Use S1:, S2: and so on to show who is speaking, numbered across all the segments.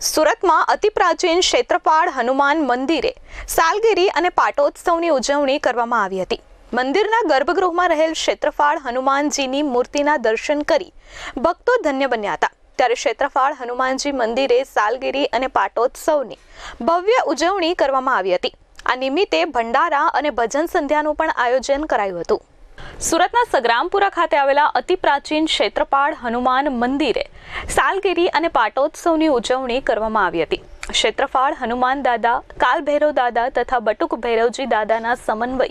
S1: સુરતમાં અતિ પ્રાચીન ક્ષેત્રપાળ હનુમાન મંદિરે સાલગીરી અને પાટોત્સવની ઉજવણી કરવામાં આવી હતી। મંદિરના ગર્ભગૃહમાં રહેલ ક્ષેત્રપાળ હનુમાનજીની મૂર્તિના દર્શન કરી ભક્તો ધન્ય બન્યા હતા। ત્યારે ક્ષેત્રપાળ હનુમાનજી મંદિરે સાલગીરી અને પાટોત્સવની ભવ્ય ઉજવણી કરવામાં આવી હતી। આ નિમિત્તે ભંડારા અને ભજન સંધ્યાનું પણ આયોજન કરાયું હતું। સુરતના સગ્રામપુરા ખાતે આવેલા અતિ પ્રાચીન ક્ષેત્રપાળ હનુમાન મંદિરે સાલગીરી અને પાટોત્સવની ઉજવણી કરવામાં આવી હતી। ક્ષેત્રપાળ હનુમાન દાદા, કાલ ભૈરવ દાદા તથા બટુક ભૈરવજી દાદાના સમન્વય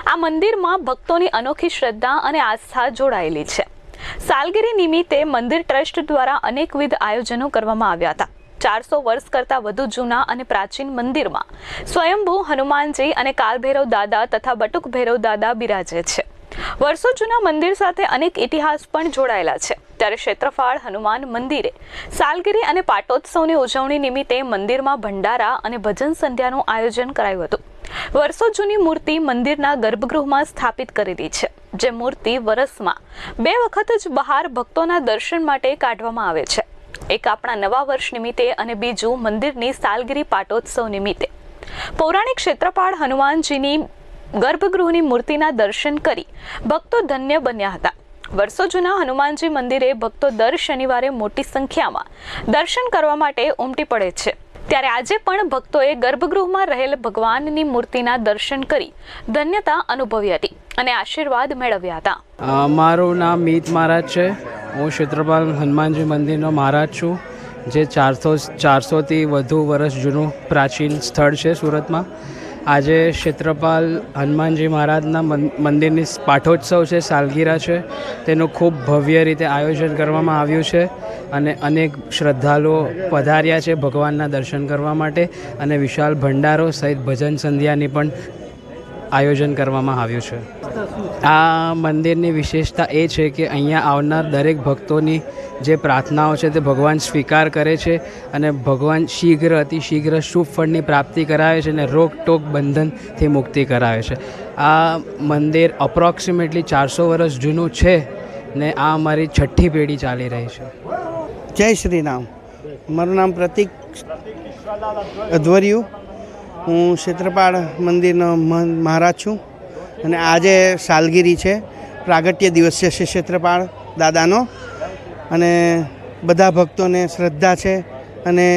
S1: આ મંદિરમાં ભક્તોની અનોખી શ્રદ્ધા અને આસ્થા જોડાયેલી છે। સાલગીરી નિમિત્તે મંદિર ટ્રસ્ટ દ્વારા અનેકવિધ આયોજનો કરવામાં આવ્યા હતા। 400 વર્ષ કરતાં વધુ જૂના અને પ્રાચીન મંદિરમાં સ્વયંભૂ હનુમાનજી અને કાલભૈરવ દાદા તથા બટુક ભૈરવ દાદા બિરાજે છે। વર્ષો જૂના મંદિર સાથે અનેક ઇતિહાસ પણ જોડાયેલા છે। ત્યારે ક્ષેત્રપાળ હનુમાન મંદિરે સાલગીરી અને પાટોત્સવની ઉજવણી નિમિત્તે મંદિરમાં ભંડારા અને ભજન સંધ્યાનું આયોજન કરાયું હતું। વર્ષો જૂની મૂર્તિ મંદિરના ગર્ભગૃહમાં સ્થાપિત કરેલી છે, જે મૂર્તિ વર્ષમાં 2 વખત જ બહાર ભક્તોના દર્શન માટે કાઢવામાં આવે છે। એક આપણા નવા વર્ષ નિમિત્તે અને બીજું મંદિરની સાલગીરી પાટોત્સવ નિમિત્તે। પૌરાણિક ક્ષેત્રપાળ હનુમાનજીની ગર્ભગૃહની મૂર્તિના દર્શન કરી ભક્તો ધન્ય બન્યા હતા। વર્ષો જૂના હનુમાનજી મંદિરે ભક્તો દર શનિવારે મોટી સંખ્યામાં દર્શન કરવા માટે ઉમટી પડે છે। ત્યારે આજે પણ ભક્તોએ ગર્ભગૃહમાં રહેલ ભગવાનની મૂર્તિના દર્શન કરી ધન્યતા અનુભવી હતી અને આશીર્વાદ મેળવ્યા હતા।
S2: મારું નામ મીત મહારાજ છે। હું ક્ષેત્રપાળ હનુમાનજી મંદિરનો મહારાજ છું, જે 400થી વધુ વર્ષ જૂનું પ્રાચીન સ્થળ છે સુરતમાં। આજે ક્ષેત્રપાળ હનુમાનજી મહારાજના મંદિરની પાઠોત્સવ છે, સાલગીરા છે, તેનું ખૂબ ભવ્ય રીતે આયોજન કરવામાં આવ્યું છે અને અનેક શ્રદ્ધાળુઓ પધાર્યા છે ભગવાનના દર્શન કરવા માટે અને વિશાળ ભંડારો સહિત ભજન સંધ્યાની પણ આયોજન કરવામાં આવ્યું છે। આ મંદિરની વિશેષતા એ છે કે અહીંયા આવનાર દરેક ભક્તોની જે પ્રાર્થનાઓ છે તે ભગવાન સ્વીકાર કરે છે અને ભગવાન અતિશીઘ્ર શુભ ફળની પ્રાપ્તિ કરાવે છે અને રોકટોક બંધનથી મુક્તિ કરાવે છે। આ મંદિર અપ્રોક્સિમેટલી 400 વર્ષ જૂનું છે ને આ અમારી 6ઠ્ઠી પેઢી ચાલી રહી છે।
S3: જય શ્રી રામ। મારું નામ પ્રતિક અધવરિયું। હું ક્ષેત્રપાળ મંદિરનો મહારાજ છું અને આજે સાલગીરી છે, પ્રાગટ્ય દિવસ છે ક્ષેત્રપાળ દાદાનો અને બધા ભક્તોને શ્રદ્ધા છે અને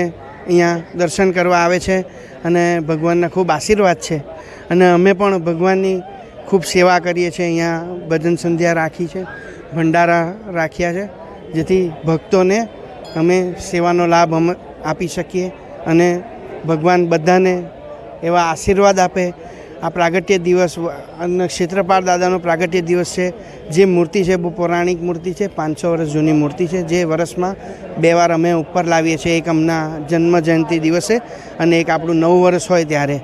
S3: અહીંયા દર્શન કરવા આવે છે અને ભગવાનના ખૂબ આશીર્વાદ છે અને અમે પણ ભગવાનની ખૂબ સેવા કરીએ છીએ। અહીંયા ભજન સંધ્યા રાખી છે, ભંડારા રાખ્યા છે, જેથી ભક્તોને અમે સેવાનો લાભ આપી શકીએ અને ભગવાન બધાને એવા આશીર્વાદ આપે। આ પ્રાગટ્ય દિવસ અને ક્ષેત્રપાળ દાદાનો પ્રાગટ્ય દિવસ છે। જે મૂર્તિ છે બહુ પૌરાણિક મૂર્તિ છે, 500 વર્ષ જૂની મૂર્તિ છે, જે વર્ષમાં 2 વાર અમે ઉપર લાવીએ છીએ। એક હમણાં જન્મ જયંતિ દિવસે અને એક આપણું નવું વર્ષ હોય ત્યારે।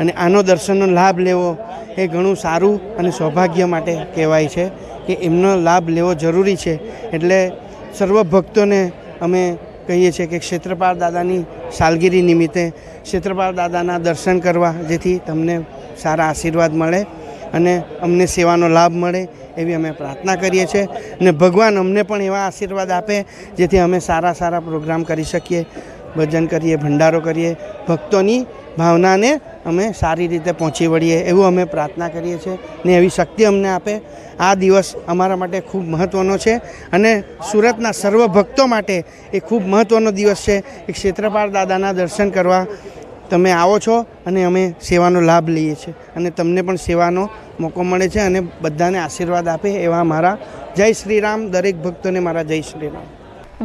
S3: અને આનો દર્શનનો લાભ લેવો એ ઘણું સારું અને સૌભાગ્ય માટે કહેવાય છે કે એમનો લાભ લેવો જરૂરી છે। એટલે સર્વ ભક્તોને અમે કહીએ છીએ કે ક્ષેત્રપાળ દાદાની સાલગીરી નિમિત્તે ક્ષેત્રપાળ દાદાના દર્શન કરવા, જેથી તમને સારા આશીર્વાદ મળે અને અમને સેવાનો લાભ મળે એવી અમે પ્રાર્થના કરીએ છીએ અને ભગવાન અમને પણ એવા આશીર્વાદ આપે જેથી અમે સારા પ્રોગ્રામ કરી શકીએ, ભજન કરીએ, ભંડારો કરીએ, ભક્તોની ભાવનાને અમે સારી રીતે પહોંચી વળીએ એવું અમે પ્રાર્થના કરીએ છીએ ને એવી શક્તિ અમને આપે। આ દિવસ અમારા માટે ખૂબ મહત્ત્વનો છે અને સુરતના સર્વ ભક્તો માટે એ ખૂબ મહત્ત્વનો દિવસ છે કે ક્ષેત્રપાળ દાદાના દર્શન કરવા તમે આવો છો અને અમે સેવાનો લાભ લઈએ છીએ અને તમને પણ સેવાનો મોકો મળે છે અને બધાને આશીર્વાદ આપે એવા મારા જય શ્રી રામ। દરેક ભક્તોને મારા જય Shri Ram.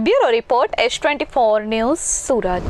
S1: Bureau report S24 news Surat.